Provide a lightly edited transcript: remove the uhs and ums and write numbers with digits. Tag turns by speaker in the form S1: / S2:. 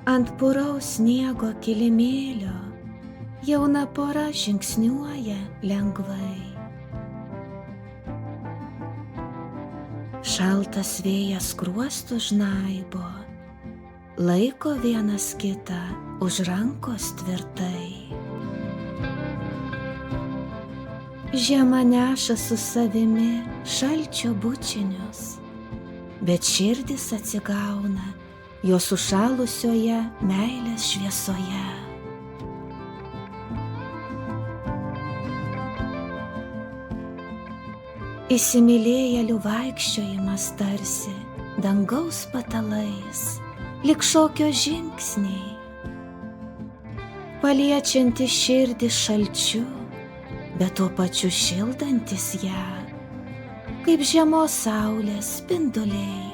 S1: Ant puraus sniego kilimėlio jauna pora žingsniuoja lengvai. Šaltas vėjas skruostus žnaibo, laiko vienas kitą už rankos tvirtai. Žiema neša su savimi šalčio bučinius, bet širdis atsigauna jo sušalusioje meilės šviesoje. Įsimylėjėlių vaikščiojimas tarsi dangaus patalais, lyg šokio žingsniai, paliečiantis širdį šalčiu, bet tuo pačiu šildantis ją, kaip žiemos saulės spinduliai.